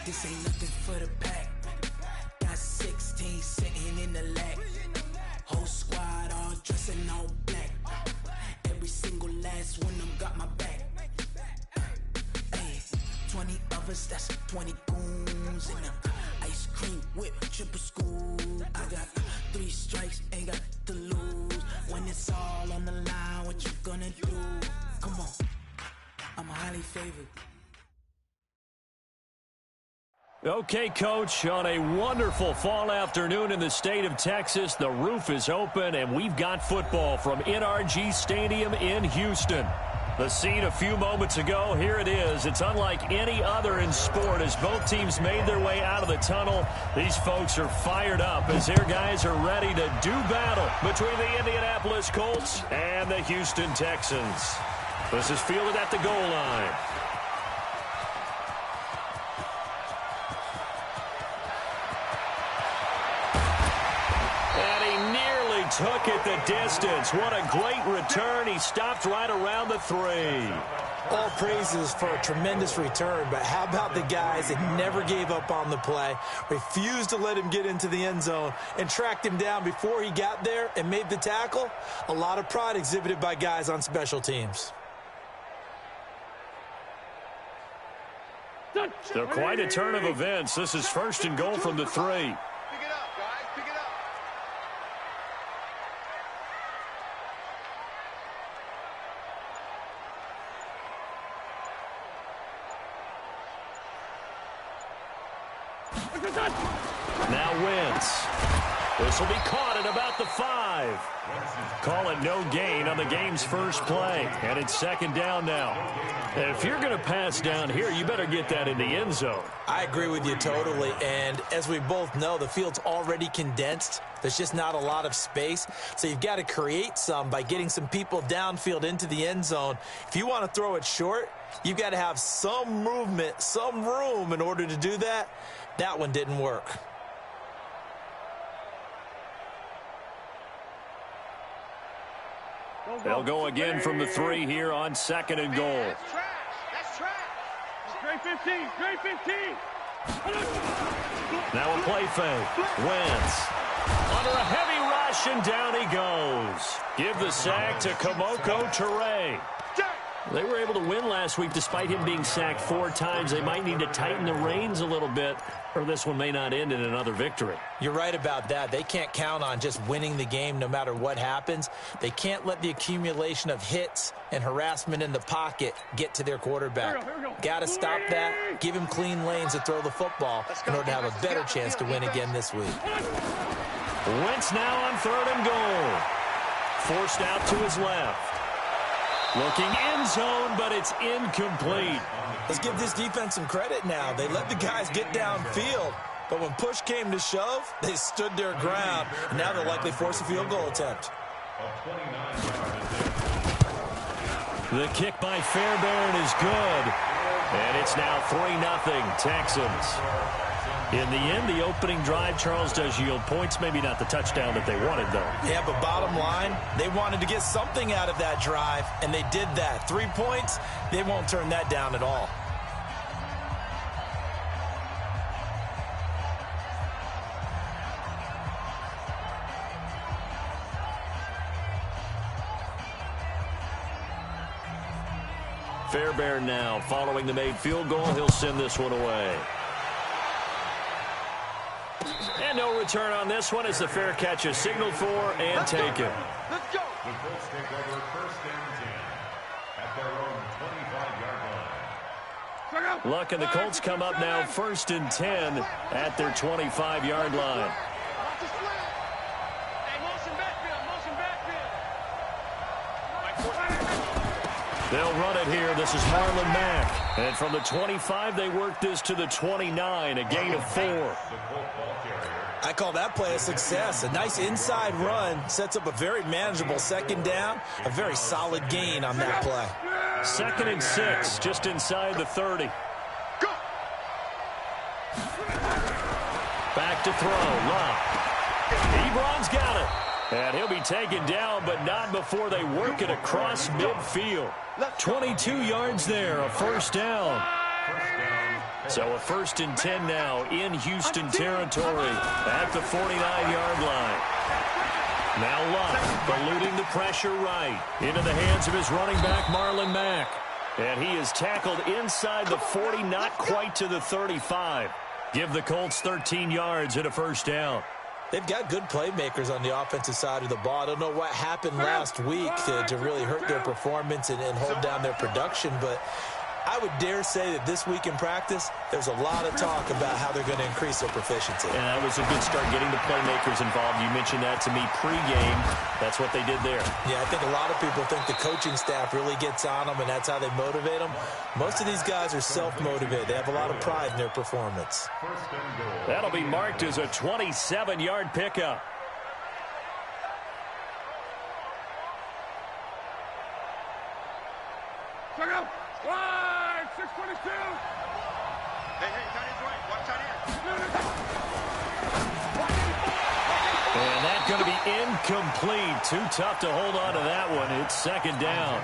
This ain't nothing for the pack. Got 16 sitting in the lap. Whole squad all dressing all black. Every single last one of them got my back. Hey, 20 of us, that's 20 goons in them. Ice cream whip, triple scoop. I got 3 strikes, ain't got to lose. When it's all on the line, what you gonna do? Come on, I'm highly favored. Okay, Coach, on a wonderful fall afternoon in the state of Texas, the roof is open, and we've got football from NRG Stadium in Houston. The scene a few moments ago, here it is. It's unlike any other in sport as both teams made their way out of the tunnel. These folks are fired up as their guys are ready to do battle between the Indianapolis Colts and the Houston Texans. This is fielded at the goal line. Took it the distance. What a great return. He stopped right around the 3. All praises for a tremendous return, but how about the guys that never gave up on the play, refused to let him get into the end zone, and tracked him down before he got there and made the tackle? A lot of pride exhibited by guys on special teams. So quite a turn of events. This is 1st and goal from the 3. Now Wentz. This will be caught at about the 5. Call it no gain on the game's first play. And it's 2nd down now. If you're going to pass down here, you better get that in the end zone. I agree with you totally. And as we both know, the field's already condensed. There's just not a lot of space. So you've got to create some by getting some people downfield into the end zone. If you want to throw it short, you've got to have some movement, some room in order to do that. That one didn't work. They'll go again from the 3 here on 2nd and goal. That's trash. Great 15. Great 15. Now a play fake. Wentz under a heavy rush, and down he goes. Give the sack to Kemoko Turay. They were able to win last week despite him being sacked 4 times. They might need to tighten the reins a little bit, or this one may not end in another victory. You're right about that. They can't count on just winning the game no matter what happens. They can't let the accumulation of hits and harassment in the pocket get to their quarterback. Got to stop that, give him clean lanes to throw the football in order to have a better chance to win again this week. Wentz now on 3rd and goal. Forced out to his left. Looking end zone, but it's incomplete. Let's give this defense some credit now. They let the guys get downfield, but when push came to shove, they stood their ground. And now they'll likely force a field goal attempt. The kick by Fairbairn is good. And it's now 3-0 Texans. In the end, the opening drive, Charles, does yield points. Maybe not the touchdown that they wanted, though. Yeah, but bottom line, they wanted to get something out of that drive, and they did that. 3 points, they won't turn that down at all. Fairbairn now following the made field goal. He'll send this one away. And no return on this one as the fair catch is signaled for and taken. Let's go. The Colts take over 1st and 10 at their own 25-yard line. Look, and the Colts come up now 1st and 10 at their 25-yard line. They'll run it here. This is Marlon Mack. And from the 25, they work this to the 29, a gain of 4. I call that play a success. A nice inside run sets up a very manageable 2nd down. A very solid gain on that play. 2nd and 6, just inside the 30. Back to throw. Love. Ebron's got it. And he'll be taken down, but not before they work it across midfield. 22 yards there, a 1st down. So a 1st and 10 now in Houston territory at the 49-yard line. Now Luck eluding the pressure right into the hands of his running back, Marlon Mack. And he is tackled inside the 40, not quite to the 35. Give the Colts 13 yards and a 1st down. They've got good playmakers on the offensive side of the ball. I don't know what happened last week to really hurt their performance and hold down their production, but I would dare say that this week in practice, there's a lot of talk about how they're going to increase their proficiency. And that was a good start, getting the playmakers involved. You mentioned that to me pregame. That's what they did there. Yeah, I think a lot of people think the coaching staff really gets on them, and that's how they motivate them. Most of these guys are self-motivated. They have a lot of pride in their performance. That'll be marked as a 27-yard pickup. Check out. Wide, 622. Hey, tight end's right. Watch tight end. And that's going to be incomplete. Too tough to hold on to that one. It's 2nd down.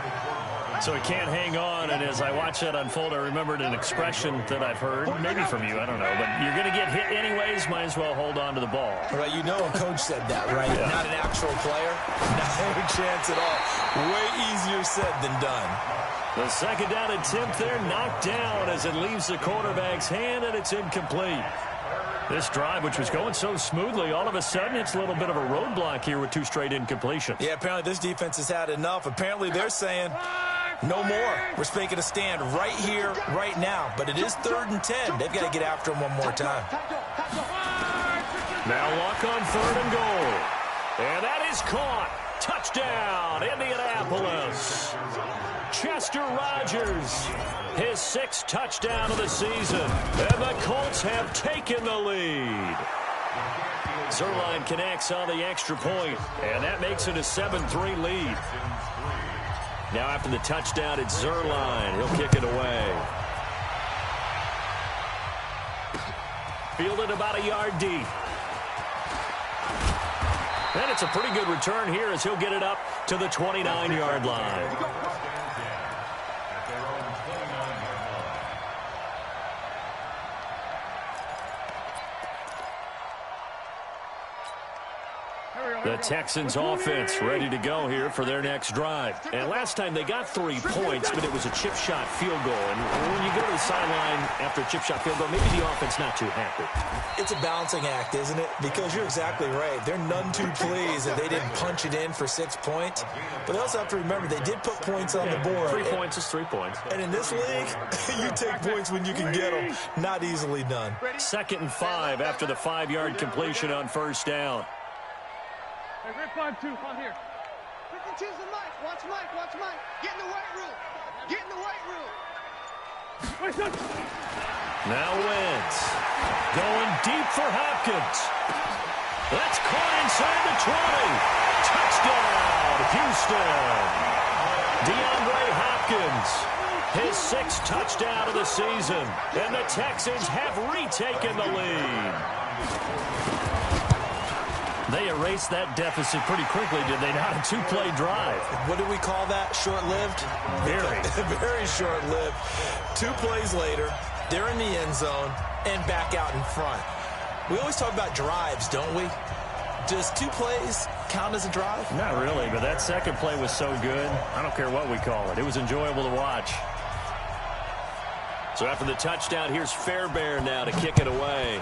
So he can't hang on, and as I watch that unfold, I remembered an expression that I've heard, maybe from you, I don't know, but you're going to get hit anyways, might as well hold on to the ball. Right, you know a coach said that, right? Yeah. Not an actual player. Not a chance at all. Way easier said than done. The 2nd down attempt there knocked down as it leaves the quarterback's hand, and it's incomplete. This drive, which was going so smoothly, all of a sudden it's a little bit of a roadblock here with 2 straight incompletions. Yeah, apparently this defense has had enough. Apparently they're saying no more. We're making a stand right here, right now. But it is 3rd and 10. They've got to get after him one more time. Now Luck on 3rd and goal. And that is caught. Touchdown, Indianapolis. Chester Rogers, his 6th touchdown of the season. And the Colts have taken the lead. Zuerlein connects on the extra point, and that makes it a 7-3 lead. Now after the touchdown, it's Zuerlein. He'll kick it away. Fielded about a yard deep. And it's a pretty good return here as he'll get it up to the 29-yard line. The Texans offense ready to go here for their next drive. And last time they got 3 points, but it was a chip shot field goal. And when you go to the sideline after a chip shot field goal, maybe the offense not too happy. It's a balancing act, isn't it? Because you're exactly right. They're none too pleased that they didn't punch it in for 6 points. But they also have to remember they did put points on the board. 3 points is 3 points. And in this league, you take points when you can get them. Not easily done. 2nd and 5 after the 5-yard completion on 1st down. Hey, Red 5-2, on here. Choose the mic. Watch Mike. Watch Mike. Get in the weight room. Get in the weight room. Now Wentz going deep for Hopkins. That's caught inside the 20. Touchdown, Houston. DeAndre Hopkins, his 6th touchdown of the season. And the Texans have retaken the lead. They erased that deficit pretty quickly, did they not? A 2-play drive. What do we call that? Short-lived? Very. Very short-lived. 2 plays later, they're in the end zone and back out in front. We always talk about drives, don't we? Does 2 plays count as a drive? Not really, but that 2nd play was so good. I don't care what we call it. It was enjoyable to watch. So after the touchdown, here's Fairbairn now to kick it away.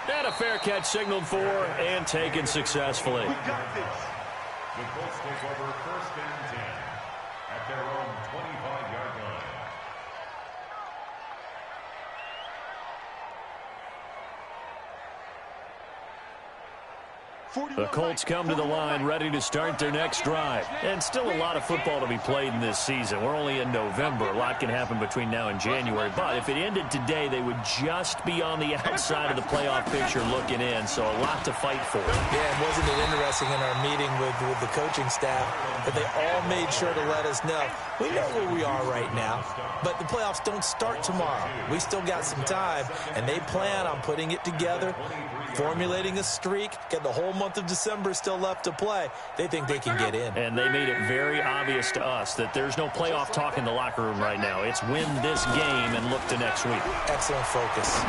And a fair catch signaled for and taken successfully. We got this. The Colts take over 1st and 10 at their own 25-yard line. The Colts come to the line ready to start their next drive. And still a lot of football to be played in this season. We're only in November. A lot can happen between now and January. But if it ended today, they would just be on the outside of the playoff picture looking in. So a lot to fight for. Yeah, and wasn't it interesting in our meeting with the coaching staff that they all made sure to let us know. We know where we are right now, but the playoffs don't start tomorrow. We still got some time, and they plan on putting it together, formulating a streak, get the whole month of December is still left to play. They think they can get in. And they made it very obvious to us that there's no playoff talk in the locker room right now. It's win this game and look to next week. Excellent focus.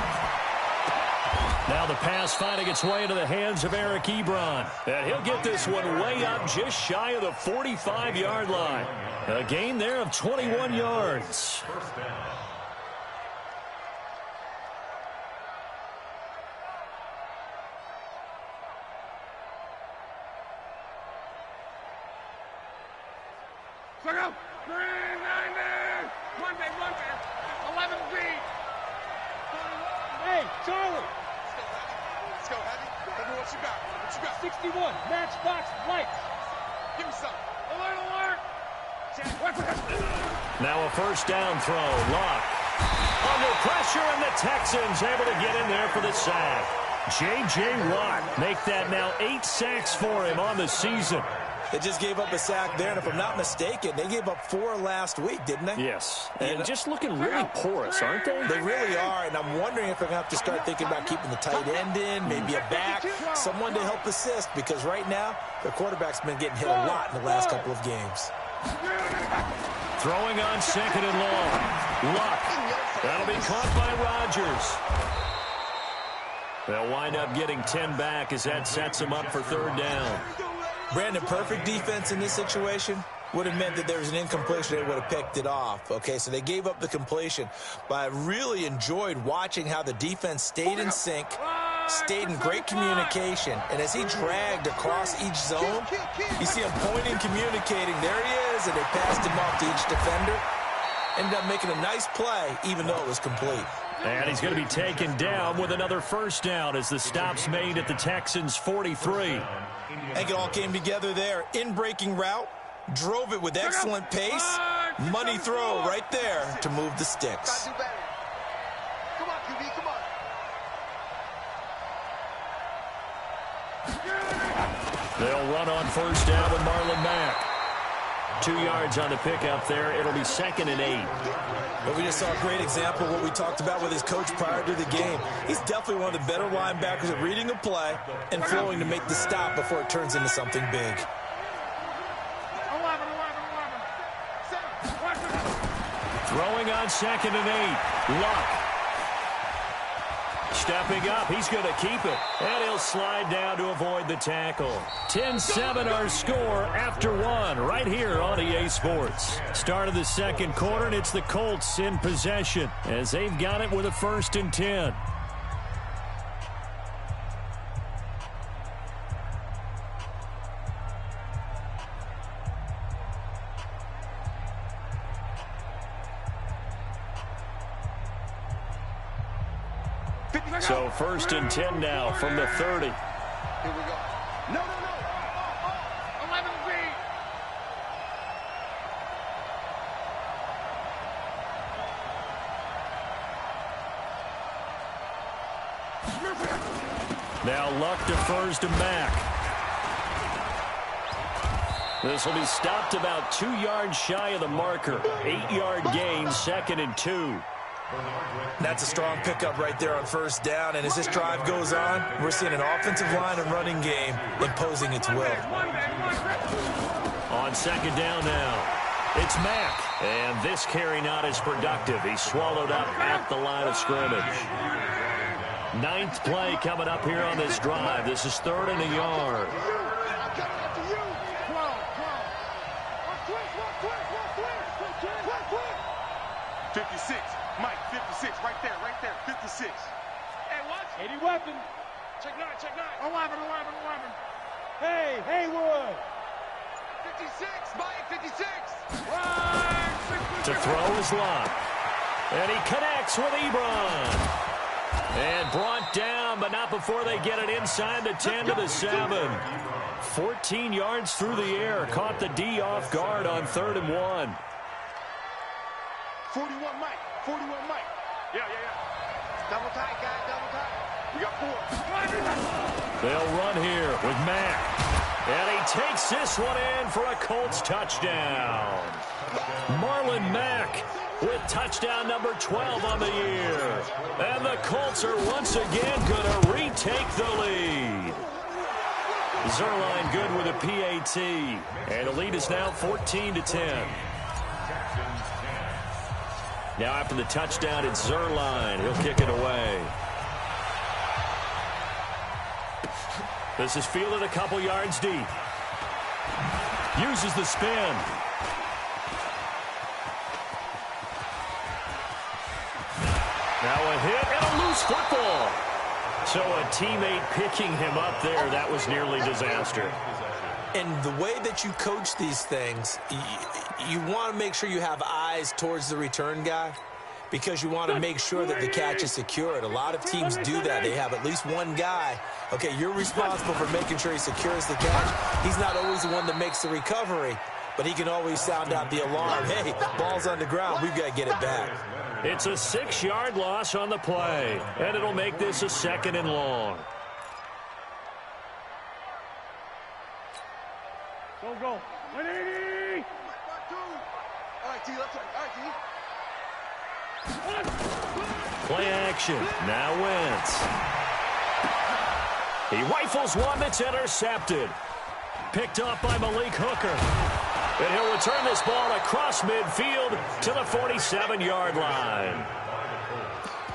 Now the pass finding its way into the hands of Eric Ebron. And he'll get this one way up just shy of the 45-yard line. A gain there of 21 yards. First down. Look out! 390! Monday, 11 feet! Hey, Charlie! Let's go, Heavy. Tell me what you got. What you got? 61, matchbox lights. Give me something. Alert, alert! Now a first down throw. Luck under pressure, and the Texans able to get in there for the sack. J.J. Watt make that now 8 sacks for him on the season. They just gave up a sack there, and if I'm not mistaken, they gave up 4 last week, didn't they? Yes, and just looking really porous, aren't they? They really are, and I'm wondering if they're going to have to start thinking about keeping the tight end in, maybe a back, someone to help assist, because right now, their quarterback's been getting hit a lot in the last couple of games. Throwing on second and long. Luck. That'll be caught by Rodgers. They'll wind up getting 10 back as that sets them up for third down. Brandon, perfect defense in this situation would have meant that there was an incompletion. They would have picked it off. Okay, so they gave up the completion. But I really enjoyed watching how the defense stayed in sync, stayed in great communication. And as he dragged across each zone, you see him pointing, communicating. There he is, and they passed him off to each defender. Ended up making a nice play, even though it was complete. And he's going to be taken down with another first down as the stop's made at the Texans' 43. I think it all came together there. In-breaking route, drove it with excellent pace. Money throw right there to move the sticks. Come on, QB, come on. They'll run on first down with Marlon Mack. 2 yards on the pickup there. It'll be 2nd and 8. But we just saw a great example of what we talked about with his coach prior to the game. He's definitely one of the better linebackers at reading a play and flowing to make the stop before it turns into something big. 11. Throwing on 2nd and 8. Luck. Stepping up, he's going to keep it. And he'll slide down to avoid the tackle. 10-7 our score after 1 right here on EA Sports. Start of the second quarter, and it's the Colts in possession as they've got it with a 1st and 10. So 1st and 10 now from the 30. Here we go. No. 11 feet. Now Luck defers to Mack. This will be stopped about 2 yards shy of the marker. 8-yard gain, 2nd and 2. That's a strong pickup right there on first down. And as this drive goes on, we're seeing an offensive line and running game imposing its will. On 2nd down now, it's Mack. And this carry not as productive. He's swallowed up at the line of scrimmage. 9th play coming up here on this drive. This is 3rd and a yard. 56. Mike, 56. Right there. 56. Hey, what? 80 weapon. Check 9. 11. Hey, Haywood. 56. Mike, 56. To throw is Luck. And he connects with Ebron. And brought down, but not before they get it inside the 10 to the 7. 14 yards through the air. Caught the D off guard on 3rd and 1. 41 Mike. Yeah. Double tight, guys, double tight. We got 4. They'll run here with Mack. And he takes this one in for a Colts touchdown. Marlon Mack with touchdown number 12 on the year. And the Colts are once again going to retake the lead. Zuerlein good with a PAT. And the lead is now 14-10. Now after the touchdown, it's Zuerlein. He'll kick it away. This is fielded a couple yards deep. Uses the spin. Now a hit and a loose football. So a teammate picking him up there, that was nearly disaster. And the way that you coach these things, you want to make sure you have eyes towards the return guy because you want to make sure that the catch is secured. A lot of teams do that. They have at least one guy. Okay, you're responsible for making sure he secures the catch. He's not always the one that makes the recovery, but he can always sound out the alarm. Hey, ball's on the ground. We've got to get it back. It's a 6-yard loss on the play, and it'll make this a 2nd and long. Go. 180. All right, T, let's go. All right, T. Play action. Now Wentz. He rifles one that's intercepted. Picked up by Malik Hooker. And he'll return this ball across midfield to the 47-yard line.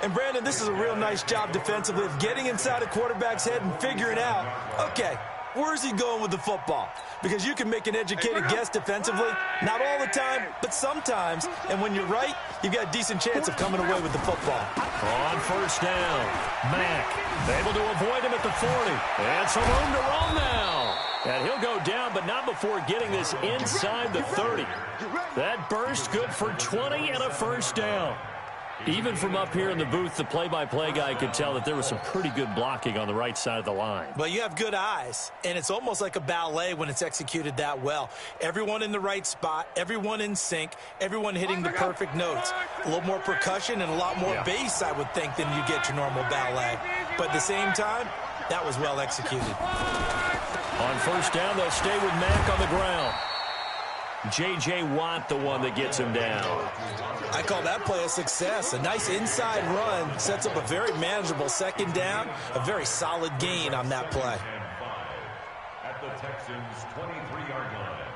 And, Brandon, this is a real nice job defensively of getting inside a quarterback's head and figuring out, okay, where's he going with the football? Because you can make an educated guess defensively, not all the time, but sometimes. And when you're right, you've got a decent chance of coming away with the football. On first down, Mack able to avoid him at the 40. And some room to roll now. And he'll go down, but not before getting this inside the 30. That burst good for 20 and a first down. Even from up here in the booth, the play-by-play guy could tell that there was some pretty good blocking on the right side of the line. Well, you have good eyes, and it's almost like a ballet when it's executed that well. Everyone in the right spot, everyone in sync, everyone hitting the perfect notes. A little more percussion and a lot more bass, I would think, than you get your normal ballet. But at the same time, that was well executed. On first down, they'll stay with Mack on the ground. J.J. Watt, the one that gets him down. I call that play a success. A nice inside run sets up a very manageable 2nd down, a very solid gain on that play. At the Texans' 23-yard line.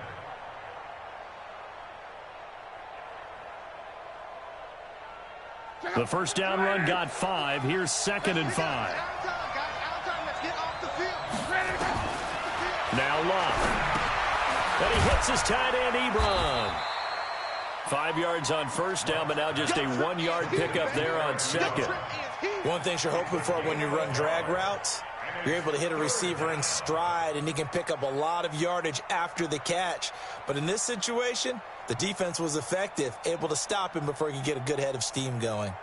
The first down run got 5. Here's 2nd and 5. Now Love. And he hits his tight end, Ebron. 5 yards on first down, but now just a 1-yard pickup there on 2nd. One thing you're hoping for when you run drag routes, you're able to hit a receiver in stride, and he can pick up a lot of yardage after the catch. But in this situation, the defense was effective, able to stop him before he could get a good head of steam going.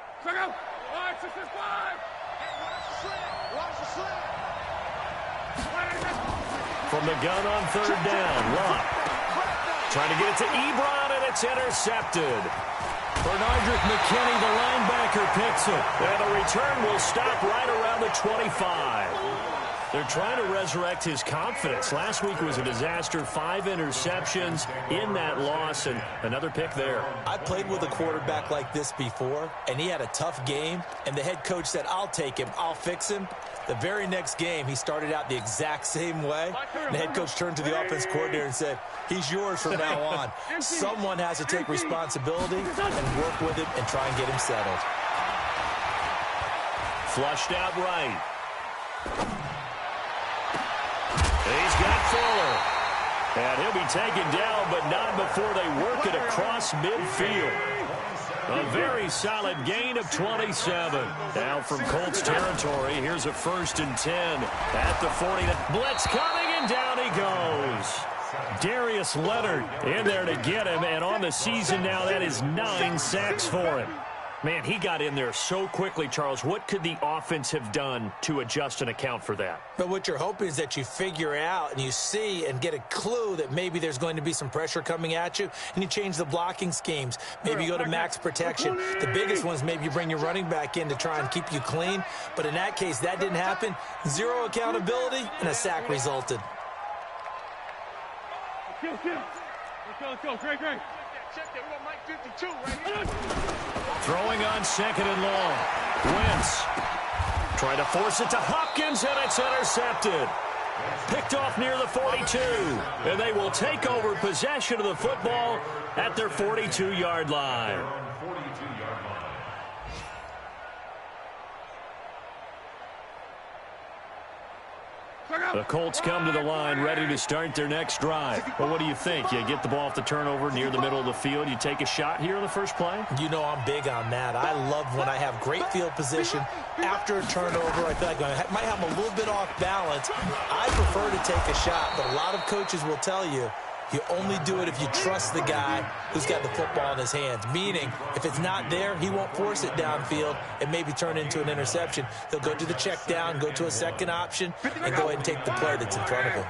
From the gun on 3rd down, Love trying to get it to Ebron, and it's intercepted. Bernardrick McKinney, the linebacker, picks it. And the return will stop right around the 25. They're trying to resurrect his confidence. Last week was a disaster. 5 interceptions in that loss, and another pick there. I played with a quarterback like this before, and he had a tough game, and the head coach said, I'll take him, I'll fix him. The very next game, he started out the exact same way. And the head coach turned to the offense coordinator and said, he's yours from now on. Someone has to take responsibility and work with him and try and get him settled. Flushed out right. He's got Fuller. And he'll be taken down, but not before they work it across midfield. A very solid gain of 27. Now from Colts territory, here's a 1st and 10 at the 40. Blitz coming, and down he goes. Darius Leonard in there to get him, and on the season now, that is 9 sacks for him. Man, he got in there so quickly, Charles. What could the offense have done to adjust and account for that? But what you're hoping is that you figure out and you see and get a clue that maybe there's going to be some pressure coming at you, and you change the blocking schemes. Maybe you go to max protection. The biggest one is maybe you bring your running back in to try and keep you clean. But in that case, that didn't happen. 0 accountability, and a sack resulted. Let's go. Great. Check that. We got Mike 52 right here. Throwing on 2nd and long. Wentz trying to force it to Hopkins, and it's intercepted. Picked off near the 42. And they will take over possession of the football at their 42-yard line. The Colts come to the line ready to start their next drive. Well, what do you think? You get the ball off the turnover near the middle of the field. You take a shot here in the first play? You know I'm big on that. I love when I have great field position after a turnover. I feel like I might have a little bit off balance. I prefer to take a shot, but a lot of coaches will tell you, you only do it if you trust the guy who's got the football in his hands. Meaning, if it's not there, he won't force it downfield and maybe turn into an interception. He'll go to the check down, go to a second option, and go ahead and take the play that's in front of him.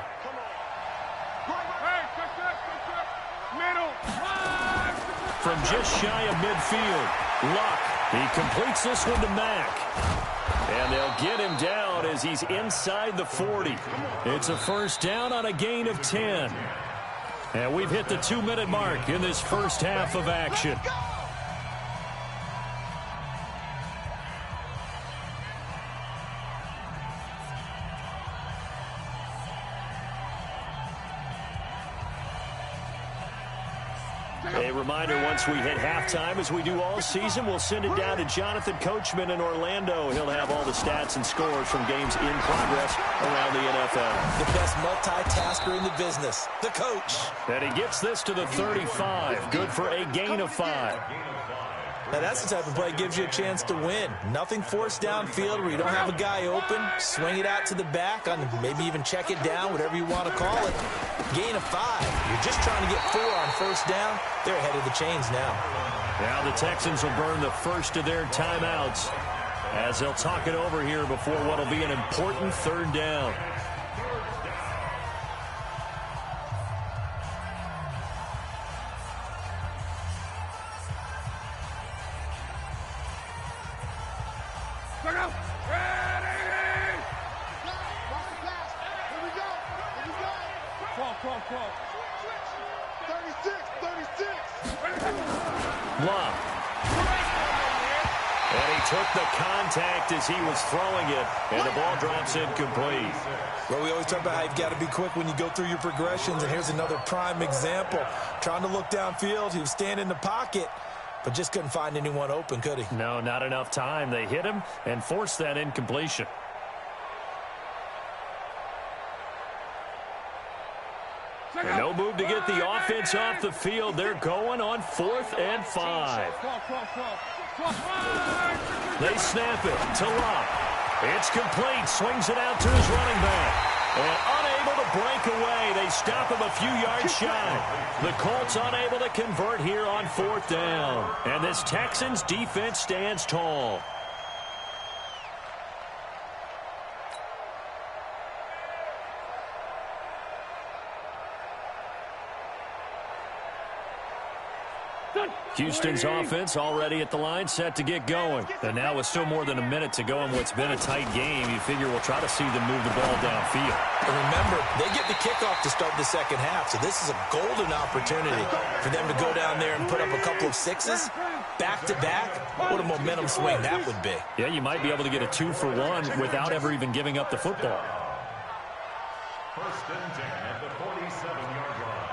From just shy of midfield, Luck. He completes this one to Mack. And they'll get him down as he's inside the 40. It's a first down on a gain of 10. And we've hit the 2-minute mark in this first half of action. A reminder, once we hit halftime, as we do all season, we'll send it down to Jonathan Coachman in Orlando. He'll have all the stats and scores from games in progress around the NFL. The best multitasker in the business, the coach. And he gets this to the 35. Good for a gain of 5. Now, that's the type of play that gives you a chance to win. Nothing forced downfield where you don't have a guy open. Swing it out to the back, on maybe even check it down, whatever you want to call it. Gain of 5. You're just trying to get 4 on first down. They're ahead of the chains now. Now the Texans will burn the first of their timeouts as they'll talk it over here before what will be an important third down. Love. And he took the contact as he was throwing it, and the ball drops incomplete. Well, we always talk about how you've got to be quick when you go through your progressions, and here's another prime example. Trying to look downfield, he was standing in the pocket, but just couldn't find anyone open, could he? No, not enough time. They hit him and forced that incompletion. And no move to get the offense off the field. They're going on 4th and 5. They snap it to Locke. It's complete. Swings it out to his running back. And unable to break away. They stop him a few yards shy. The Colts unable to convert here on 4th down. And this Texans defense stands tall. Houston's offense already at the line, set to get going. And now with still more than a minute to go in what's been a tight game, you figure we'll try to see them move the ball downfield. And remember, they get the kickoff to start the second half, so this is a golden opportunity for them to go down there and put up a couple of sixes back-to-back. What a momentum swing that would be. Yeah, you might be able to get a 2-for-1 without ever even giving up the football. First and 10 at the 47-yard line.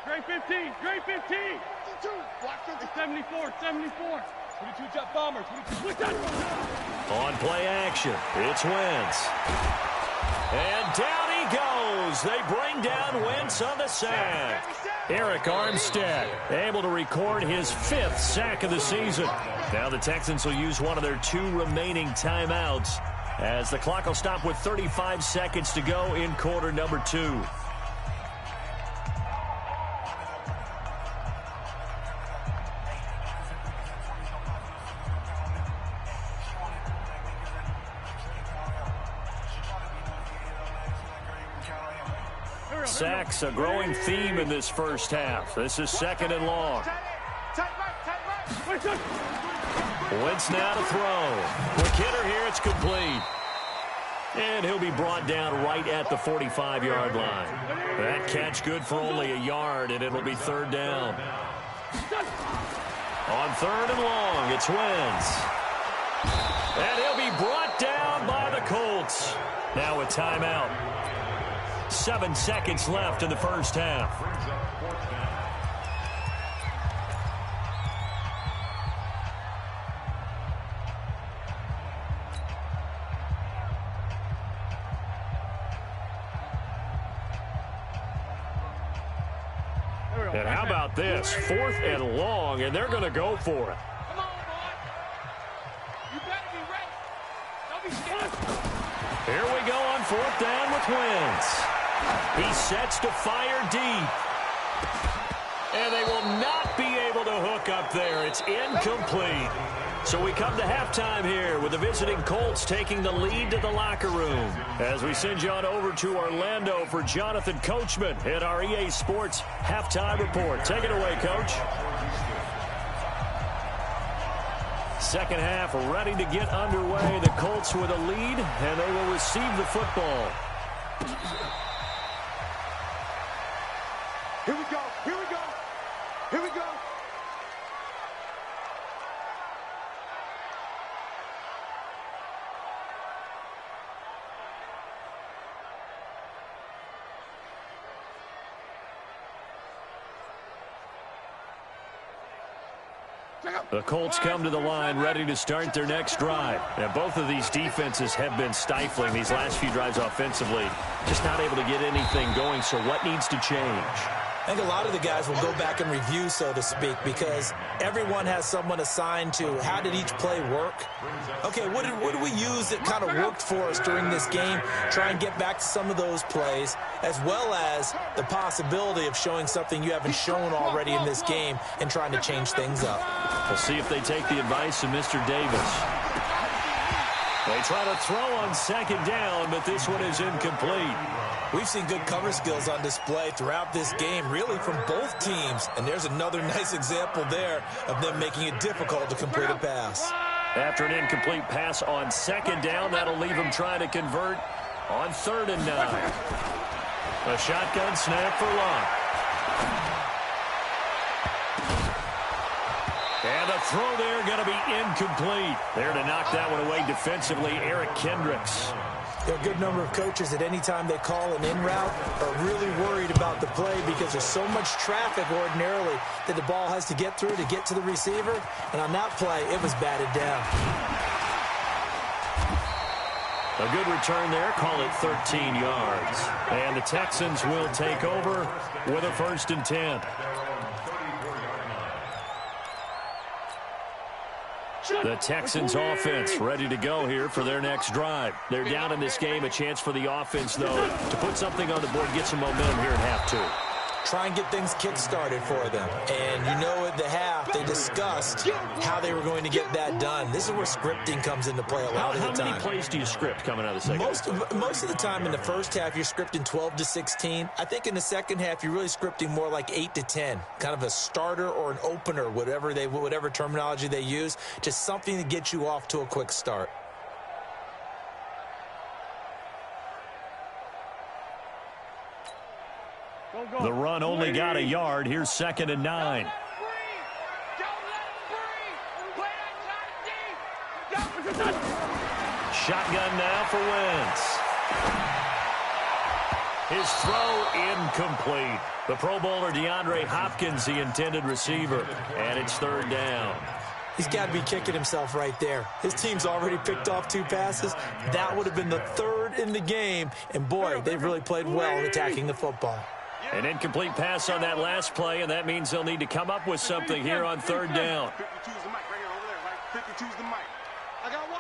Great 15, great 15. 74, 74. 22 jet bombers. On play action, it's Wentz. And down he goes. They bring down Wentz on the sack. Eric Armstead able to record his 5th sack of the season. Now the Texans will use one of their 2 remaining timeouts as the clock will stop with 35 seconds to go in quarter number 2. Sacks, a growing theme in this first half. This is 2nd and long. Wentz now to throw. Quick hitter here, it's complete. And he'll be brought down right at the 45-yard line. That catch good for only a yard, and it'll be 3rd down. On 3rd and long, it's Wentz. And he'll be brought down by the Colts. Now a timeout. 7 seconds left in the first half. And how about this? 4th and long, and they're going to go for it. Come on, boy. You better be ready. Don't be scared. Here we go on 4th down with Wentz. He sets to fire deep. And they will not be able to hook up there. It's incomplete. So we come to halftime here with the visiting Colts taking the lead to the locker room. As we send you on over to Orlando for Jonathan Coachman at our EA Sports Halftime Report. Take it away, Coach. Second half ready to get underway. The Colts with a lead, and they will receive the football. Here we go. Here we go. Here we go. The Colts come to the line ready to start their next drive. And both of these defenses have been stifling these last few drives offensively. Just not able to get anything going, so what needs to change? I think a lot of the guys will go back and review, so to speak, because everyone has someone assigned to how did each play work. Okay, what did we use that kind of worked for us during this game? Try and get back to some of those plays, as well as the possibility of showing something you haven't shown already in this game and trying to change things up. We'll see if they take the advice of Mr. Davis. They try to throw on second down, but this one is incomplete. We've seen good cover skills on display throughout this game, really from both teams. And there's another nice example there of them making it difficult to complete a pass. After an incomplete pass on second down, that'll leave them trying to convert on 3rd and 9. A shotgun snap for Locke. And the throw there going to be incomplete. There to knock that one away defensively, Eric Kendricks. There are a good number of coaches at any time they call an in route are really worried about the play because there's so much traffic ordinarily that the ball has to get through to get to the receiver. And on that play, it was batted down. A good return there. Call it 13 yards. And the Texans will take over with a 1st and 10. The Texans offense ready to go here for their next drive. They're down in this game. A chance for the offense, though, to put something on the board, get some momentum here at half 2. Try and get things kick-started for them. And you know at the half, they discussed how they were going to get that done. This is where scripting comes into play a lot of the time. How many plays do you script coming out of the second half? Most of the time in the first half, you're scripting 12 to 16. I think in the second half, you're really scripting more like 8 to 10. Kind of a starter or an opener, whatever terminology they use. Just something to get you off to a quick start. The run only got a yard. Here's 2nd and 9. Shotgun now for Wentz. His throw incomplete. The Pro Bowler DeAndre Hopkins, the intended receiver. And it's 3rd down. He's got to be kicking himself right there. His team's already picked off 2 passes. That would have been the 3rd in the game. And, boy, they've really played well attacking the football. An incomplete pass on that last play, and that means they'll need to come up with something here on 3rd down. 52's the mic right here over there, right? 52's the mic. I got one.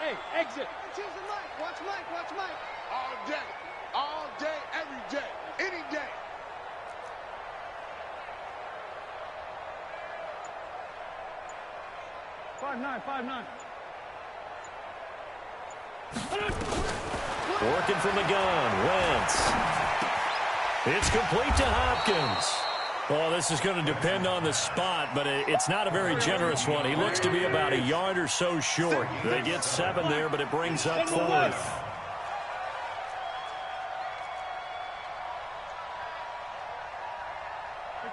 Hey, exit. 52's the mic. Watch Mike. Watch Mike. All day, every day, any day. Five nine. Working from the gun, Wentz. It's complete to Hopkins. Well, this is going to depend on the spot, but it's not a very generous one. He looks to be about a yard or so short. They get 7 there, but it brings up 4th.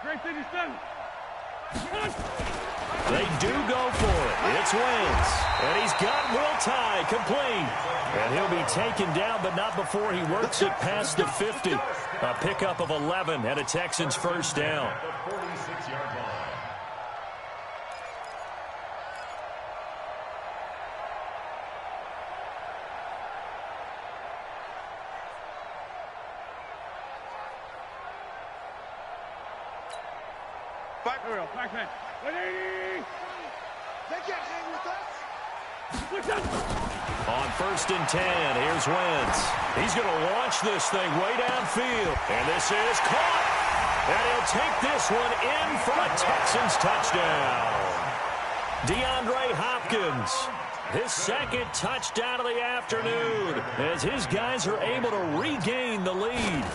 Great thing is done. They do go for it. It's Wentz. And he's got Will Tye complete. And he'll be taken down, but not before he works it past the 50. A pickup of 11 and a Texans first down. The 46-yard line. Backman. They can't hang with us. On 1st and 10, here's Wentz. He's going to launch this thing way downfield. And this is caught. And he'll take this one in for a Texans touchdown. DeAndre Hopkins, his second touchdown of the afternoon, as his guys are able to regain the lead.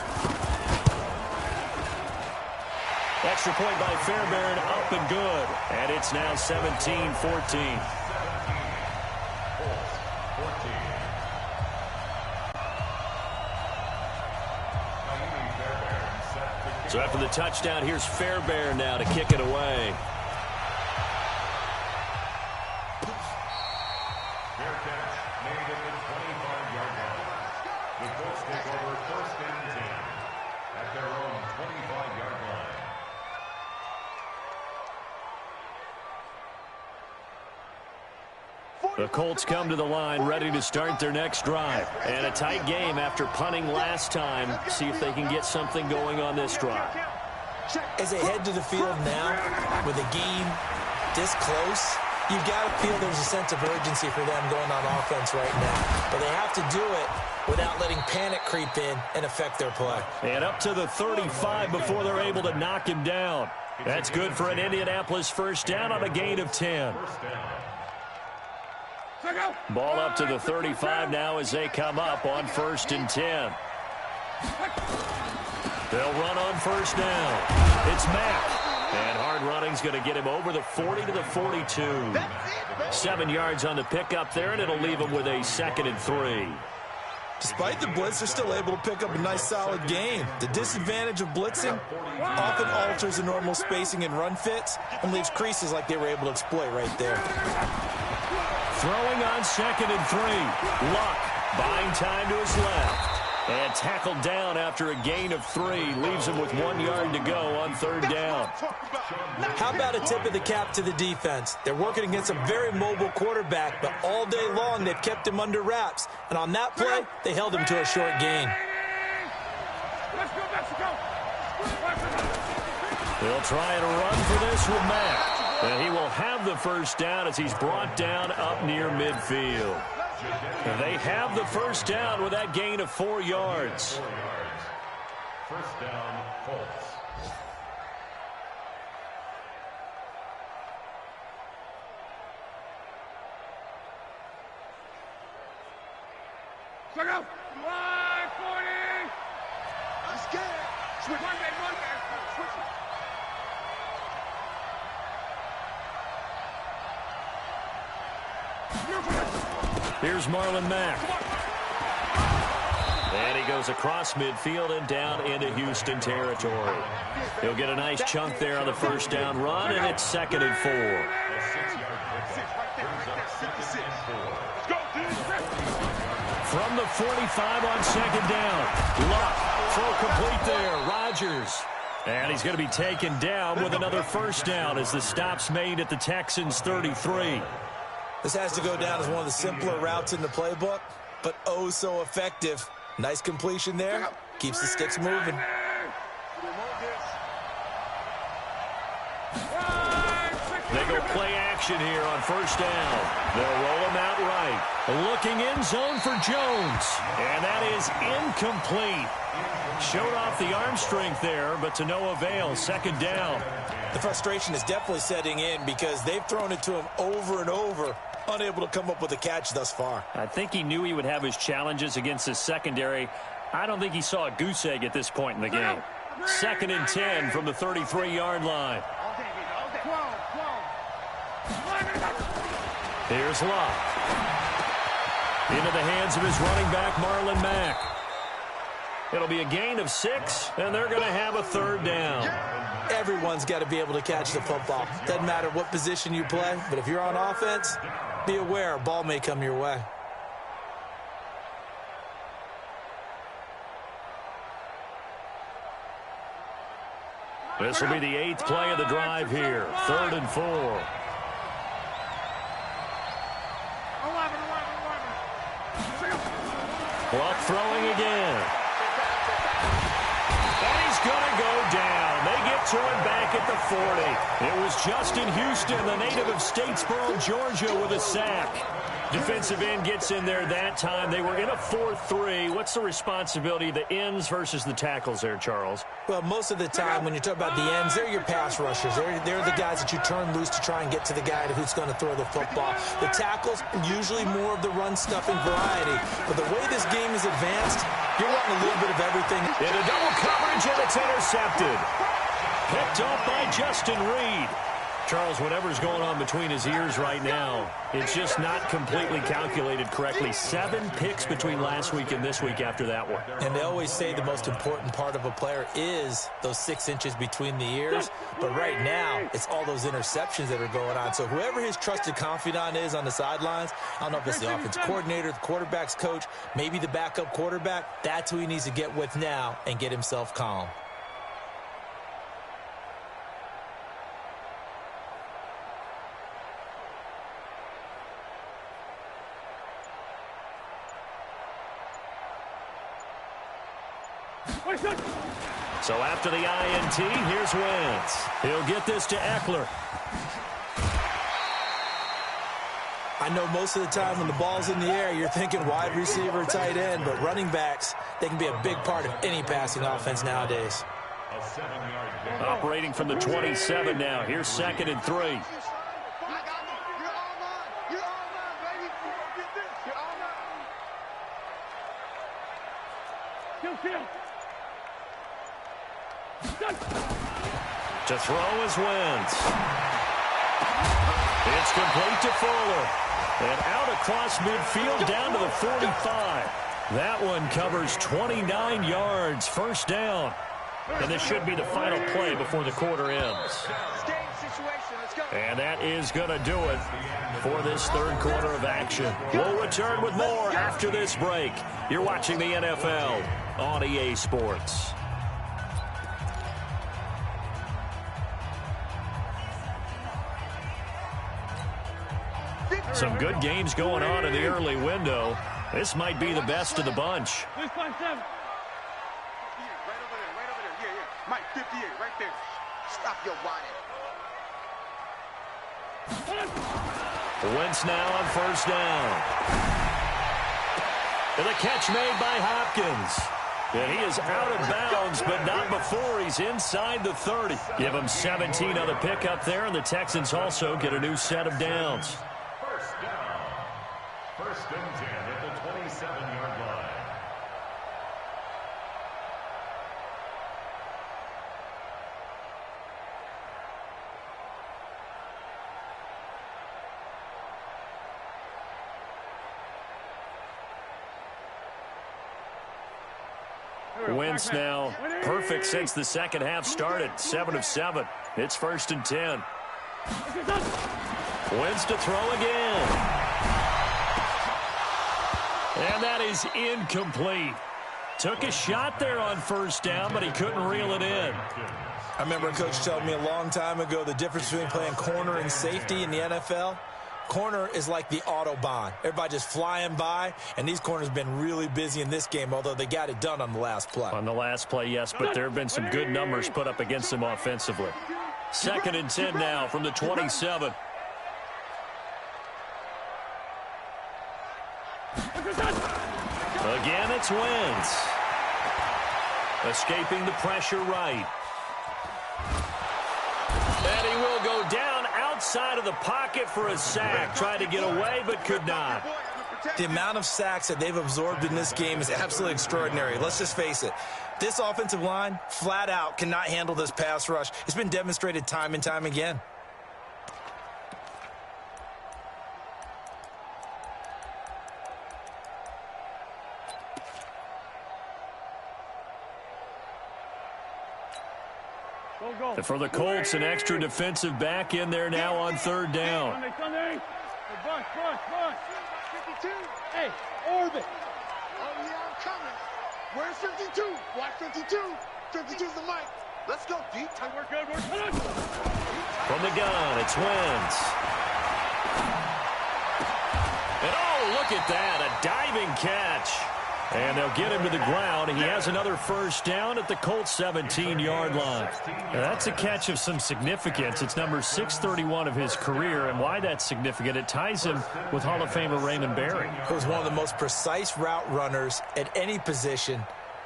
Extra point by Fairbairn, up and good. And it's now 17-14. So after the touchdown, here's Fairbairn now to kick it away. Fair catch made at the 25-yard line. The Colts take over 1st and 10 at their own 25-yard line. The Colts come to the line ready to start their next drive. And a tight game after punting last time. See if they can get something going on this drive. As they head to the field now, with the game this close, you've got to feel there's a sense of urgency for them going on offense right now. But they have to do it without letting panic creep in and affect their play. And up to the 35 before they're able to knock him down. That's good for an Indianapolis first down on a gain of 10. Ball up to the 35 now as they come up on 1st and 10. They'll run on first down. It's Mack. And hard running's going to get him over the 40 to the 42. 7 yards on the pickup there, and it'll leave him with a 2nd and 3. Despite the blitz, they're still able to pick up a nice, solid gain. The disadvantage of blitzing often alters the normal spacing and run fits and leaves creases like they were able to exploit right there. Throwing on 2nd and 3. Luck buying time to his left. And tackled down after a gain of 3. Leaves him with 1 yard to go on 3rd down. How about a tip of the cap to the defense? They're working against a very mobile quarterback, but all day long they've kept him under wraps. And on that play, they held him to a short gain. Let's go, Mexico. They'll try and run for this with Mack. And he will have the first down as he's brought down up near midfield. And they have the first down with that gain of 4 yards. 4 yards. First down, Colts. Look out. 140. I'm scared. Switch. One man. Switch. Here's Marlon Mack. And he goes across midfield and down into Houston territory. He'll get a nice chunk there on the first down run, and it's 2nd and 4. A 6-yard pickup brings up 2nd and 4. From the 45 on 2nd down. Luck, throw complete there. Rodgers. And he's going to be taken down with another first down as the stop's made at the Texans' 33. This has to go down as one of the simpler routes in the playbook, but oh so effective. Nice completion there. Keeps the sticks moving. They go play action here on first down. They'll roll him out right. Looking in zone for Jones. And that is incomplete. Showed off the arm strength there, but to no avail. 2nd down. The frustration is definitely setting in because they've thrown it to him over and over, unable to come up with a catch thus far. I think he knew he would have his challenges against his secondary. I don't think he saw a goose egg at this point in the game. 2nd and 10 from the 33-yard line. Here's Luck. Into the hands of his running back, Marlon Mack. It'll be a gain of 6, and they're going to have a 3rd down. everyone's got to be able to catch the football. Doesn't matter what position you play, but if you're on offense, be aware a ball may come your way. This will be the 8th play of the drive here. 3rd and 4. Luck throwing again. And he's going to go down. They get to him back at the 40. It was Justin Houston, the native of Statesboro, Georgia, with a sack. Defensive end gets in there that time. They were in a 4-3. What's the responsibility of the ends versus the tackles there, Charles? Well, most of the time when you talk about the ends, they're your pass rushers. They're the guys that you turn loose to try and get to the guy who's going to throw the football. The tackles, usually more of the run-stuffing variety. But the way this game is advanced, you're wanting a little bit of everything. In a double coverage, and it's intercepted. Picked off by Justin Reed. Charles, whatever's going on between his ears right now, it's just not completely calculated correctly. 7 picks between last week and this week after that one. And they always say the most important part of a player is those 6 inches between the ears. But right now, it's all those interceptions that are going on. So whoever his trusted confidant is on the sidelines, I don't know if it's the offense coordinator, the quarterback's coach, maybe the backup quarterback, that's who he needs to get with now and get himself calm. So after the INT, here's Wentz. He'll get this to Eckler. I know most of the time when the ball's in the air, you're thinking wide receiver, tight end, but running backs, they can be a big part of any passing offense nowadays. Operating from the 27 now. Here's 2nd and 3. To throw is Wentz. It's complete to Fuller. And out across midfield down to the 45. That one covers 29 yards. 1st down. And this should be the final play before the quarter ends. And that is going to do it for this 3rd quarter of action. We'll return with more after this break. You're watching the NFL on EA Sports. Some good games going on in the early window. This might be the best of the bunch. Right over there. Yeah. Mike, 58, right there. Stop your whining. Wentz now on 1st down. And the catch made by Hopkins. And he is out of bounds, but not before he's inside the 30. Give him 17 on the pickup there, and the Texans also get a new set of downs. 1st and 10 at the 27-yard line. Wentz now perfect since the 2nd half started. 7 of 7. It's 1st and 10. Wentz to throw again. And that is incomplete. Took a shot there on 1st down, but he couldn't reel it in. I remember a coach telling me a long time ago the difference between playing corner and safety in the NFL. Corner is like the Autobahn. Everybody just flying by, and these corners have been really busy in this game, although they got it done on the last play. On the last play, yes, but there have been some good numbers put up against them offensively. 2nd and 10 now from the 27. Again, it's Wentz. Escaping the pressure right. And he will go down outside of the pocket for a sack. Tried to get away, but could not. The amount of sacks that they've absorbed in this game is absolutely extraordinary. Let's just face it. This offensive line, flat out, cannot handle this pass rush. It's been demonstrated time and time again. Go. And for the Colts, an extra defensive back in there now on third down. Sunday. Hey, Bush. 52. Hey, orbit. Oh, yeah, I'm coming. Where's 52? Watch 52. 52's the mic. Let's go, D. We're good. From the gun, it's Wentz. And oh, look at that, a diving catch. And they'll get him to the ground. He has another first down at the Colts 17-yard line. Now, that's a catch of some significance. It's number 631 of his career, and why that's significant, it ties him with Hall of Famer Raymond Berry. He was one of the most precise route runners at any position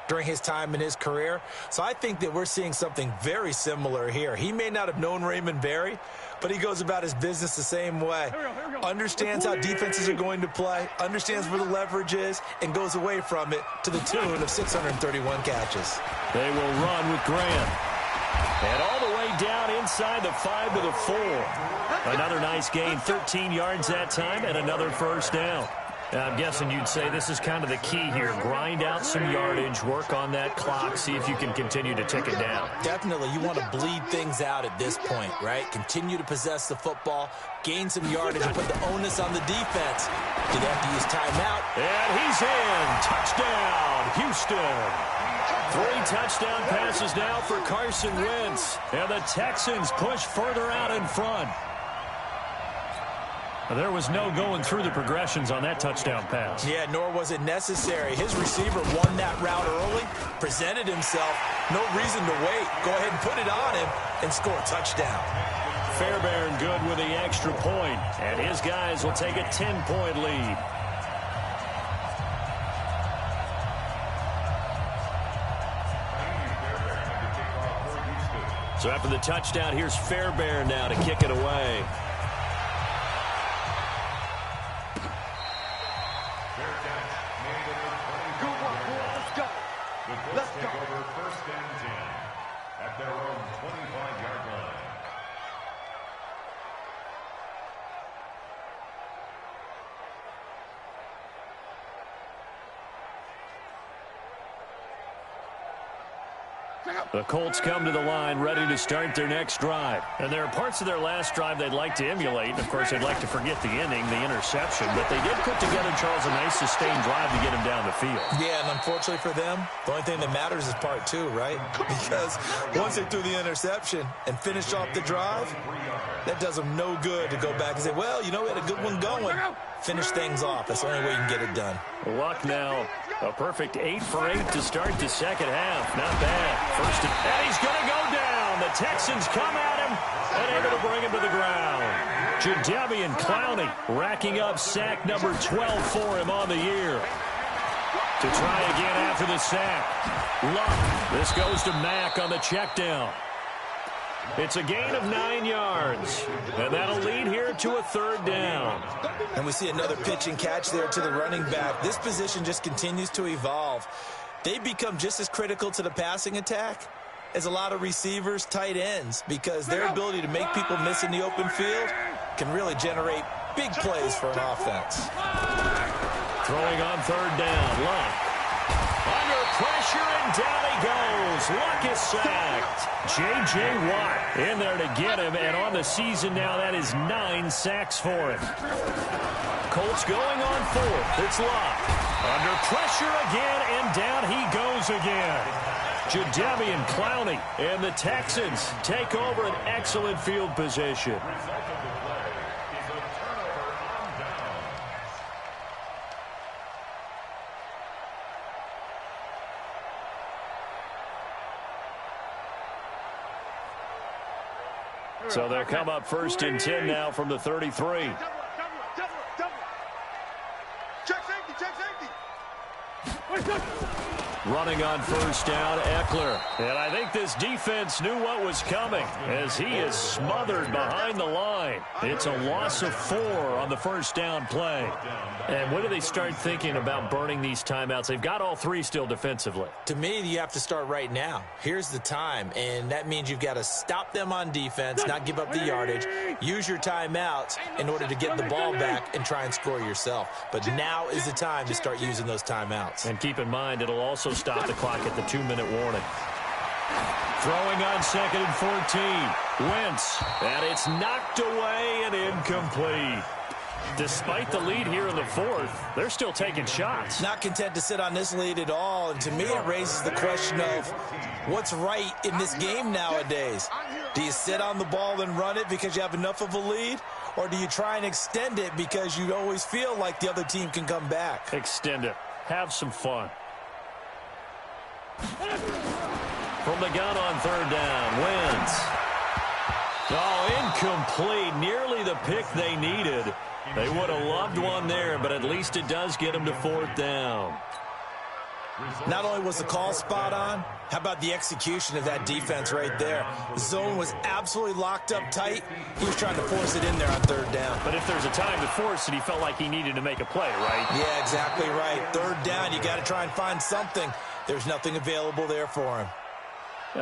during his time in his career. So I think that we're seeing something very similar here. He may not have known Raymond Berry, but he goes about his business the same way. Here we go. Understands how defenses are going to play, understands where the leverage is, and goes away from it to the tune of 631 catches. They will run with Graham. And all the way down inside the 5 to the 4. Another nice gain, 13 yards that time, and another first down. I'm guessing you'd say this is kind of the key here. Grind out some yardage, work on that clock, see if you can continue to tick it down. Definitely. You want to bleed things out at this point, right? Continue to possess the football, gain some yardage, and put the onus on the defense. Do they have to use timeout? And he's in. Touchdown, Houston. 3 touchdown passes now for Carson Wentz. And the Texans push further out in front. There was no going through the progressions on that touchdown pass. Yeah, nor was it necessary. His receiver won that route early, presented himself. No reason to wait. Go ahead and put it on him and score a touchdown. Fairbairn good with the extra point, and his guys will take a 10-point lead. So after the touchdown, here's Fairbairn now to kick it away. Let's take over first and 10 at their own 25-yard line. The Colts come to the line ready to start their next drive. And there are parts of their last drive they'd like to emulate. And, of course, they'd like to forget the inning, the interception. But they did put together, Charles, a nice sustained drive to get him down the field. Yeah, and unfortunately for them, the only thing that matters is part 2, right? Because once they threw the interception and finished off the drive, that does them no good to go back and say, well, you know, we had a good one going. Finish things off. That's the only way you can get it done. Luck now. A perfect 8 for 8 to start the second half. Not bad. First, and he's going to go down. The Texans come at him and able to bring him to the ground. Jadeveon Clowney racking up sack number 12 for him on the year. To try again after the sack. Luck. This goes to Mack on the check down. It's a gain of 9 yards, and that'll lead here to a third down. And we see another pitch and catch there to the running back. This position just continues to evolve. They become just as critical to the passing attack as a lot of receivers, tight ends, because their ability to make people miss in the open field can really generate big plays for an offense. Throwing on third down, Luck. Under pressure, and down he goes. Luck is sacked. J.J. Watt in there to get him, and on the season now, that is 9 sacks for him. Colts going on 4th. It's Luck. Under pressure again, and down he goes again. Jadeveon Clowney and the Texans take over an excellent field position. So they'll come up first and 10 now from the 33. Check safety. Running on first down, Eckler. And I think this defense knew what was coming as he is smothered behind the line. It's a loss of 4 on the first down play. And when do they start thinking about burning these timeouts? They've got all 3 still defensively. To me, you have to start right now. Here's the time, and that means you've got to stop them on defense, not give up the yardage, use your timeouts in order to get the ball back and try and score yourself. But now is the time to start using those timeouts. And keep in mind, it'll also stop the clock at the 2-minute warning. Throwing on 2nd and 14. Wentz. And it's knocked away and incomplete. Despite the lead here in the 4th, they're still taking shots. Not content to sit on this lead at all. And to me, it raises the question of what's right in this game nowadays. Do you sit on the ball and run it because you have enough of a lead? Or do you try and extend it because you always feel like the other team can come back? Extend it. Have some fun. From the gun on 3rd down, Wentz. Oh, incomplete. Nearly the pick they needed. They would have loved one there, but at least it does get them to 4th down. Not only was the call spot on, how about the execution of that defense right there? The zone was absolutely locked up tight. He was trying to force it in there on 3rd down. But if there's a time to force it, he felt like he needed to make a play, right? Yeah, exactly right. 3rd down, you got to try and find something. There's nothing available there for him.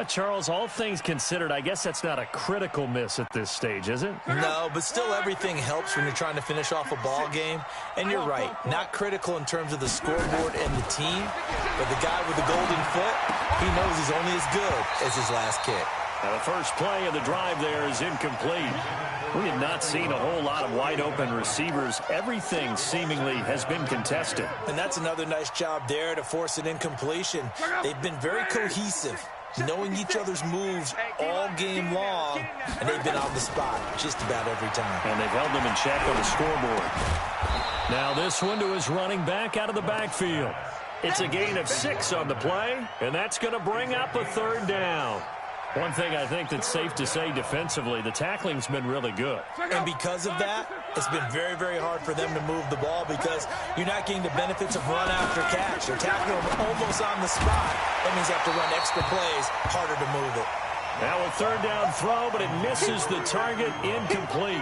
Charles, all things considered, I guess that's not a critical miss at this stage, is it? No, but still everything helps when you're trying to finish off a ball game. And you're right, not critical in terms of the scoreboard and the team, but the guy with the golden foot, he knows he's only as good as his last kick. Now the first play of the drive there is incomplete. We have not seen a whole lot of wide-open receivers. Everything seemingly has been contested. And that's another nice job there to force an incompletion. They've been very cohesive, knowing each other's moves all game long, and they've been on the spot just about every time. And they've held them in check on the scoreboard. Now this one to his running back out of the backfield. It's a gain of 6 on the play, and that's going to bring up a 3rd down. One thing I think that's safe to say defensively, the tackling's been really good. And because of that, it's been very, very hard for them to move the ball because you're not getting the benefits of run after catch. They're tackling them almost on the spot. That means you have to run extra plays, harder to move it. Now a 3rd down throw, but it misses the target, incomplete.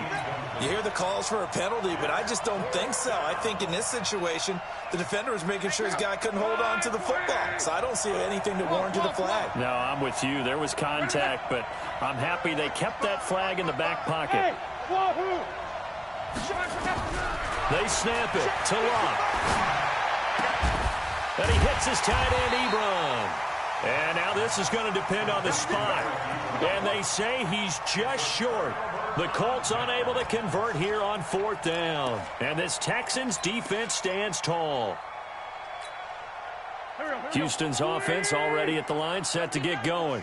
You hear the calls for a penalty, but I just don't think so. I think in this situation, the defender was making sure his guy couldn't hold on to the football. So I don't see anything to warrant the flag. No, I'm with you. There was contact, but I'm happy they kept that flag in the back pocket. They snap it to Locke. And he hits his tight end, Ebron. And now this is going to depend on the spot. And they say he's just short. The Colts unable to convert here on 4th down. And this Texans defense stands tall. Houston's offense already at the line, set to get going.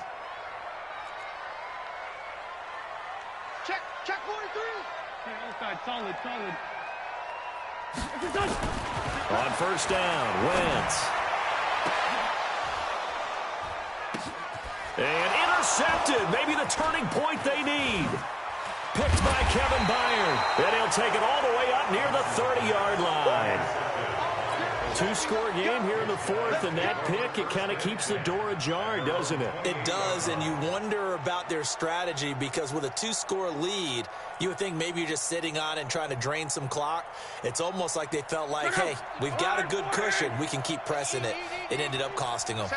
Check 43. Solid. On 1st down, Wentz. And intercepted. Maybe the turning point they need. Picked by Kevin Byard. And he'll take it all the way up near the 30-yard line. 2-score game here in the 4th, and that pick, it kind of keeps the door ajar, doesn't it? It does, and you wonder about their strategy because with a 2-score lead, you would think maybe you're just sitting on and trying to drain some clock. It's almost like they felt like, hey, we've got a good cushion. We can keep pressing it. It ended up costing them.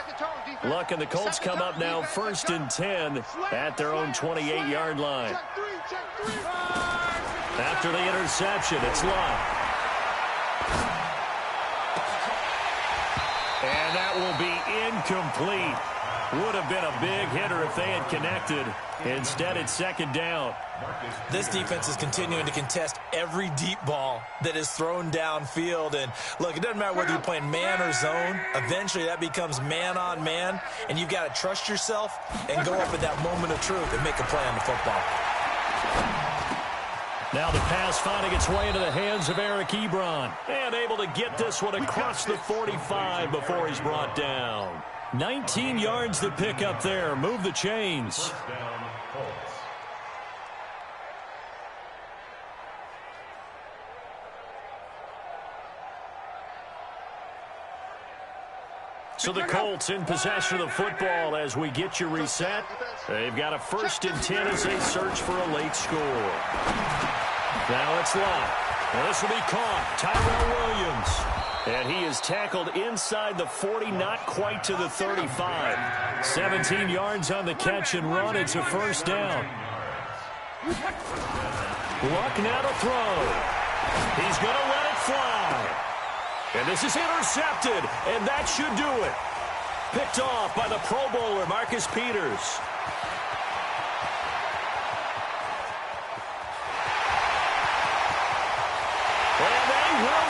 Luck and the Colts come up now 1st and 10 at their own 28-yard line. After the interception, it's Luck. And that will be incomplete. Would have been a big hitter if they had connected. Instead, it's 2nd down. This defense is continuing to contest every deep ball that is thrown downfield. And, look, it doesn't matter whether you're playing man or zone. Eventually, that becomes man-on-man, and you've got to trust yourself and go up at that moment of truth and make a play on the football. Now the pass finding its way into the hands of Eric Ebron. And able to get this one across the 45 before he's brought down. 19 yards to pick up there. Move the chains. So the Colts in possession of the football as we get you reset. They've got a 1st and 10 as they search for a late score. Now it's Locke. Well, this will be caught. Tyrell Williams. And he is tackled inside the 40, not quite to the 35. 17 yards on the catch and run. It's a 1st down. Luck now to throw. He's going to let it fly. And this is intercepted, and that should do it. Picked off by the Pro Bowler, Marcus Peters.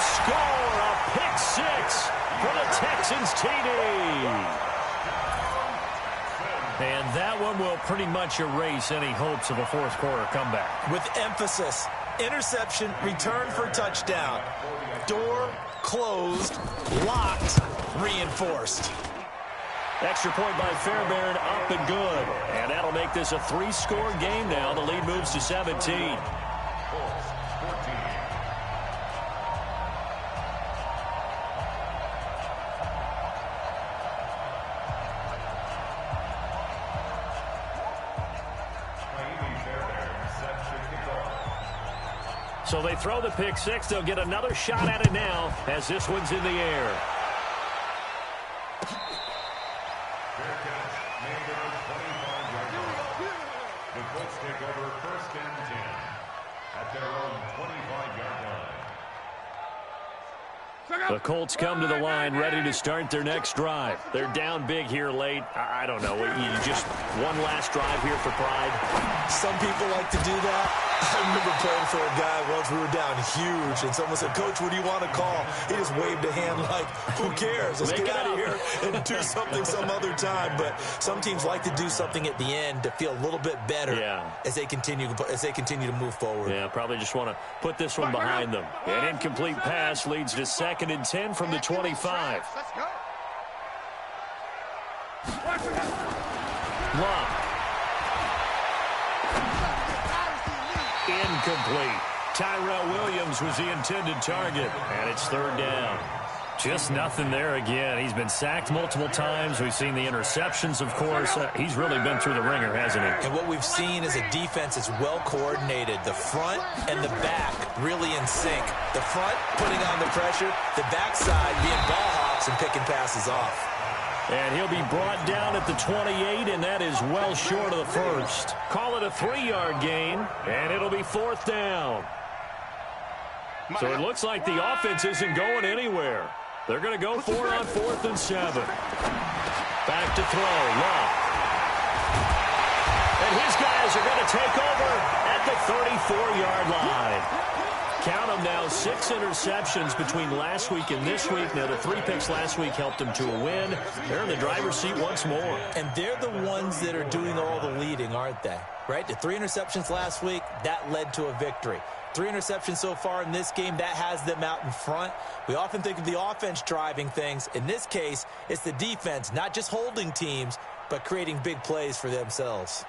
will score a pick six for the Texans TD. And that one will pretty much erase any hopes of a fourth quarter comeback. With emphasis, interception, return for touchdown. Door closed, locked, reinforced. Extra point by Fairbairn, up and good. And that'll make this a 3-score game now. The lead moves to 17. So they throw the pick six. They'll get another shot at it now as this one's in the air. Fair catch made at the 25-yard line. The Colts take over first and 10 at their own 25-yard line. The Colts come to the line ready to start their next drive. They're down big here late. I don't know. You just one last drive here for pride. Some people like to do that. I remember playing for a guy once. We were down huge, and someone said, "Coach, what do you want to call?" He just waved a hand like, "Who cares? Let's get out of here and do something some other time." But some teams like to do something at the end to feel a little bit better as they continue to move forward. Yeah, probably just want to put this one behind them. An incomplete pass leads to 2nd and 10 from the 25. Let's go. Love. Incomplete. Tyrell Williams was the intended target, and it's 3rd down. Just nothing there again. He's been sacked multiple times. We've seen the interceptions, of course. He's really been through the ringer, hasn't he? And what we've seen is a defense that's well coordinated. The front and the back really in sync. The front putting on the pressure, the backside being ball hawks and picking passes off. And he'll be brought down at the 28, and that is well short of the first. Call it a 3-yard gain, and it'll be 4th down. So it looks like the offense isn't going anywhere. They're going to go for it on 4th and 7. Back to throw. Love. And his guys are going to take over at the 34-yard line. Count them now, 6 interceptions between last week and this week. Now, the 3 picks last week helped them to a win. They're in the driver's seat once more. And they're the ones that are doing all the leading, aren't they? Right? The 3 interceptions last week, that led to a victory. 3 interceptions so far in this game, that has them out in front. We often think of the offense driving things. In this case, it's the defense, not just holding teams, but creating big plays for themselves.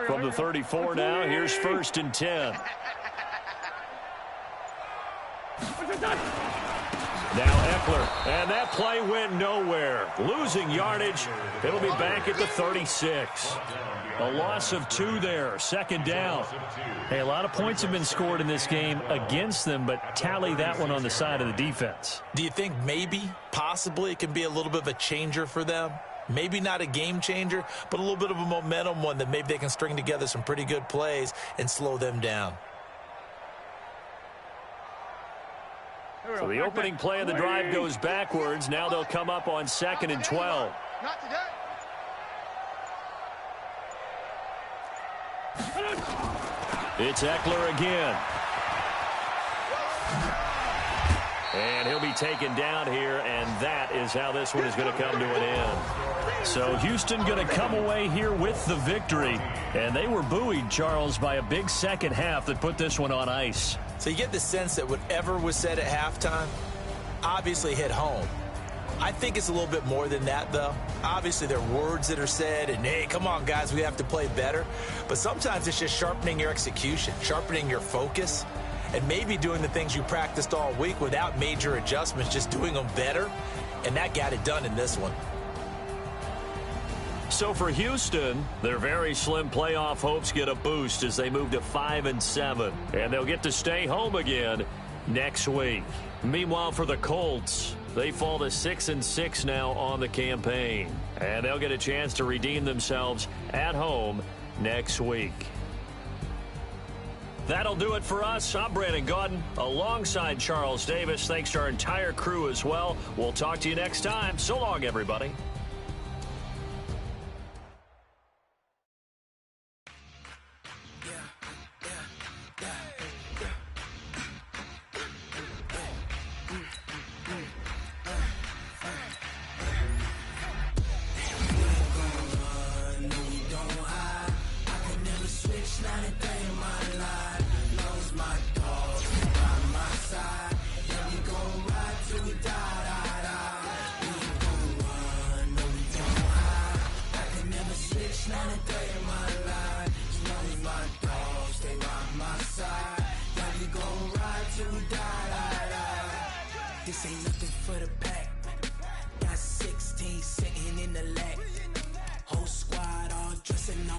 From the 34 now, here's 1st and 10. Now Eckler, and that play went nowhere. Losing yardage, it'll be back at the 36. A loss of 2 there, 2nd down. Hey, a lot of points have been scored in this game against them, but tally that one on the side of the defense. Do you think maybe, possibly, it can be a little bit of a changer for them? Maybe not a game changer, but a little bit of a momentum one that maybe they can string together some pretty good plays and slow them down. So the opening play of the drive goes backwards. Now they'll come up on 2nd and 12. Not today. It's Eckler again. And he'll be taken down here, and that is how this one is going to come to an end. So Houston going to come away here with the victory. And they were buoyed, Charles, by a big second half that put this one on ice. So you get the sense that whatever was said at halftime obviously hit home. I think it's a little bit more than that, though. Obviously, there are words that are said, and, hey, come on, guys, we have to play better. But sometimes it's just sharpening your execution, sharpening your focus, and maybe doing the things you practiced all week without major adjustments, just doing them better. And that got it done in this one. So for Houston, their very slim playoff hopes get a boost as they move to 5-7. And they'll get to stay home again next week. Meanwhile, for the Colts, they fall to 6-6 now on the campaign. And they'll get a chance to redeem themselves at home next week. That'll do it for us. I'm Brandon Gaudin alongside Charles Davis. Thanks to our entire crew as well. We'll talk to you next time. So long, everybody. This ain't nothing for the pack. Got 16 sitting in the lap. Whole squad all dressing all